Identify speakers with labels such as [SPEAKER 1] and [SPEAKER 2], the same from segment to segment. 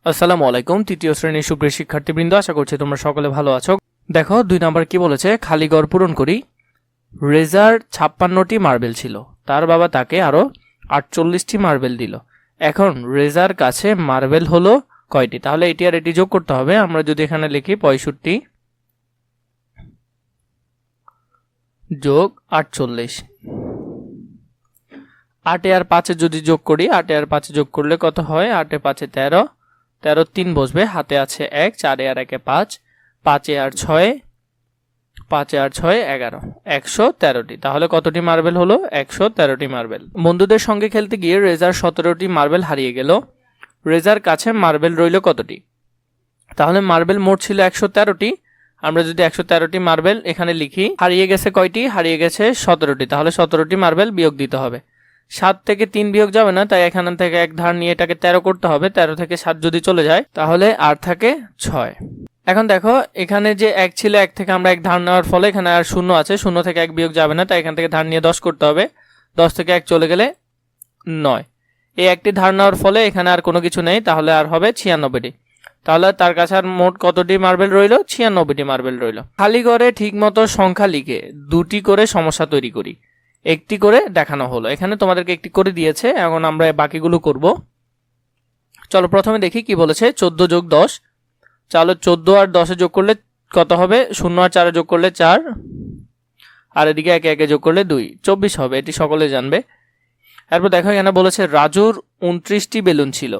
[SPEAKER 1] আসসালামু আলাইকুম। তৃতীয় শ্রেণীর সুপ্রিয় শিক্ষার্থীবৃন্দ, আশা করছি তোমরা সকলে ভালো আছো। দেখো 2 নাম্বার কি বলেছে, খালি ঘর পূরণ করি। রেজার 56টি মার্বেল ছিল, তার বাবা তাকে আরো 48টি মার্বেল দিল। এখন রেজার কাছে মার্বেল হলো কয়টি? তাহলে এটি আর এটি যোগ করতে হবে। আমরা যদি এখানে লিখি 65 যোগ 48, 8 আর 5 যদি যোগ করি, 8 আর 5 যোগ করলে কত হয়? 8 এ 5 13, 13 3 বসবে, হাতে আছে 1, 4 আর 1 5, 5 আর 6, 5 আর 6 11, 113টি। তাহলে কতটি মার্বেল হলো? 113টি মার্বেল। বন্ধুদের সঙ্গে খেলতে গিয়ে রেজার 17টি মার্বেল হারিয়ে গেল। রেজার কাছে মার্বেল রইল কতটি? তাহলে মার্বেল মোট ছিল 113টি। আমরা যদি 113টি মার্বেল এখানে লিখি, হারিয়ে গেছে কয়টি? হারিয়ে গেছে 17টি। তাহলে 17টি মার্বেল বিয়োগ দিতে হবে। 7 থেকে 3 বিয়োগ যাবে না, তাই এখান থেকে এক ধার নিয়ে এটাকে 13 করতে হবে। 13 থেকে 7 যদি চলে যায় তাহলে আর থাকে 6। এখন দেখো এখানে যে 1 ছিল, 1 থেকে আমরা 1 ধার নেওয়ার ফলে এখানে আর 0 আছে, 0 থেকে 1 বিয়োগ যাবে না, তাই এখান থেকে ধার নিয়ে 10 করতে হবে। 10 থেকে 1 চলে গেলে 9। এই একটি ধার নেওয়ার ফলে এখানে আর কোনো কিছু নেই, তাহলে আর হবে 96টি। তাহলে তার কাছে আর মোট কতটি মার্বেল রইল? 96টি মার্বেল রইল। খালি ঘরে ঠিকমতো সংখ্যা লিখে 2টি করে সমস্যা তৈরি করি। একটি করে দেখানো হলো। এখানে তোমাদেরকে একটি করে দিয়েছে, এখন আমরা বাকিগুলো করব। চলো প্রথমে দেখি কি বলেছে। 14 যোগ 10। চলো 14 আর 10 যোগ করলে কত হবে? 0 আর 4 যোগ করলে 4, আর এদিকে 1 1 যোগ করলে 2, 24 হবে। এটি সকলে জানবে। এরপর দেখো এখানে বলেছে রাজুর 29টি বেলুন ছিল,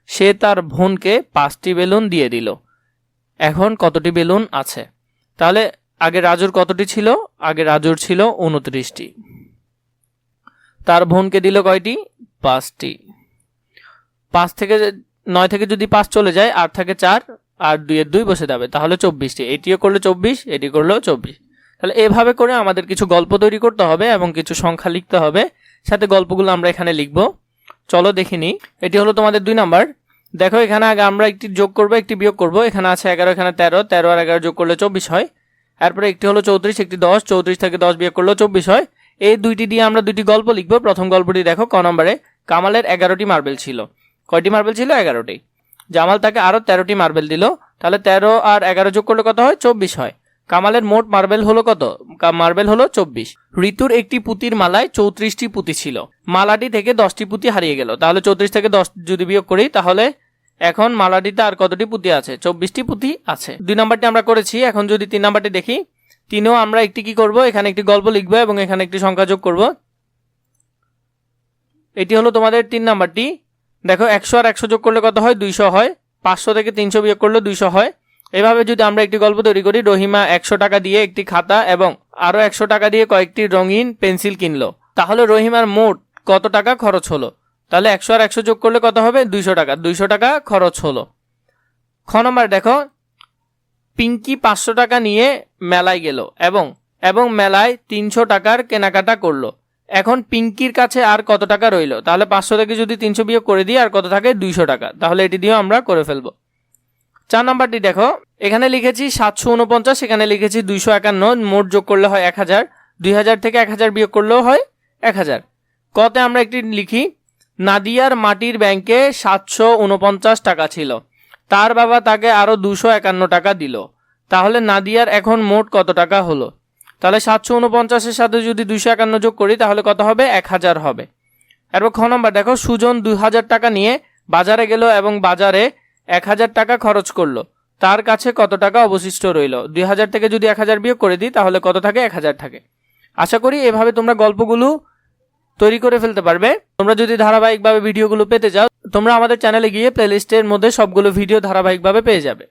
[SPEAKER 1] সে তার বোনকে 5টি বেলুন দিয়ে দিল। এখন কতটি বেলুন আছে? তাহলে আগে রাজুর কতটি ছিল? আগে রাজুর ছিল 29টি। তার বোনকে দিল কয়টি? 5টি। 5 থেকে 9 থেকে যদি 5 চলে যায় আর থাকে 4, আর 2 এর 2 বসে যাবে, তাহলে 24টি। এটিও করলে 24, এটি করলেও 24। তাহলে এভাবে করে আমাদের কিছু গল্প তৈরি করতে হবে এবং কিছু সংখ্যা লিখতে হবে, সাথে গল্পগুলো আমরা এখানে লিখব। চলো দেখিনি। এটি হলো তোমাদের 2 নাম্বার। দেখো এখানে আগে আমরা একটি যোগ করব, একটি বিয়োগ করব। এখানে আছে 11, এখানে 13, 13 আর 11 যোগ করলে 24 হয়। এরপরে একটি হলো 34, একটি 10, 34 থেকে 10 বিয়োগ করলেও 24 হয়। এই দুইটি দিয়ে আমরা দুইটি গল্প লিখব। প্রথম গল্পটি দেখো, ক নম্বরে। কামালের 11টি মার্বেল ছিল। কয়টি মার্বেল ছিল? 11টি। জামাল তাকে আরো 13টি মার্বেল দিল। তাহলে 13 আর 11 যোগ করলে কত হয়? 24 হয়। কামালের মোট মার্বেল হলো কত? মার্বেল হলো 24। ঋতুর একটি পুঁতির মালায় 34টি পুঁতি ছিল, মালাটি থেকে 10টি পুঁতি হারিয়ে গেল। তাহলে 34 থেকে 10 যদি বিয়োগ করি, তাহলে এখন মালাটিতে আর কতটি পুঁতি আছে? 24টি পুঁতি আছে। 2 নাম্বারটি আমরা করেছি। এখন যদি 3 নাম্বারটি দেখি, 3এও আমরা একটি কি করব? এখানে একটি গল্প লিখব এবং এখানে একটি সংখ্যা যোগ করব। এটি হলো তোমাদের 3 নাম্বারটি। দেখো 100 আর 100 যোগ করলে কত হয়? 200 হয়। 500 থেকে 300 বিয়োগ করলে 200 হয়। এভাবে যদি আমরা একটি গল্প তৈরি করি, রহিমা 100 টাকা দিয়ে একটি খাতা এবং আরো 100 টাকা দিয়ে কয়েকটি রঙিন পেন্সিল কিনলো, তাহলে রহিমার মোট কত টাকা খরচ হলো? তাহলে 100 আর 100 যোগ করলে কত হবে? 200 টাকা। 200 টাকা খরচ হলো। খ নম্বর দেখো, পিঙ্কি 500 টাকা নিয়ে মেলায় গেল এবং মেলায় 300 টাকার কেনাকাটা করলো। এখন পিঙ্কির কাছে আর কত টাকা রইল? তাহলে 500 থেকে যদি 300 বিয়োগ করে দিই, আর কত থাকে? 200 টাকা। তাহলে এটি দিয়েও আমরা করে ফেলবো। 4 নাম্বারটি দেখো, এখানে লিখেছি 749, এখানে লিখেছি 251, মোট যোগ করলে হয় 1000। 2000 থেকে 1000 বিয়োগ করলেও হয় 1000। কতে আমরা একটি লিখি, নাদিয়ার মাটির ব্যাংকে 749 টাকা ছিল, তার বাবা তাকে আরো 251 টাকা দিল। তাহলে নাদিয়ার এখন মোট কত টাকা হলো? তাহলে 749-এর সাথে যদি 251 যোগ করি, তাহলে কত হবে? 1000 হবে। এরপর খ নম্বর দেখো, সুজন 2000 টাকা নিয়ে বাজারে গেল এবং বাজারে 1000 টাকা খরচ করলো, তার কাছে কত টাকা অবশিষ্ট রইল? 2000 থেকে যদি 1000 বিয়োগ করে দিই, তাহলে কত থাকে? 1000 থাকে। আশা করি এভাবে তোমরা গল্পগুলো তৈরি করে ফেলতে পারবে। তোমরা যদি ধারাবাহিকভাবে ভিডিওগুলো পেতে চাও, তোমরা আমাদের চ্যানেলে গিয়ে প্লেলিস্টের মধ্যে সবগুলো ভিডিও ধারাবাহিকভাবে পেয়ে যাবে।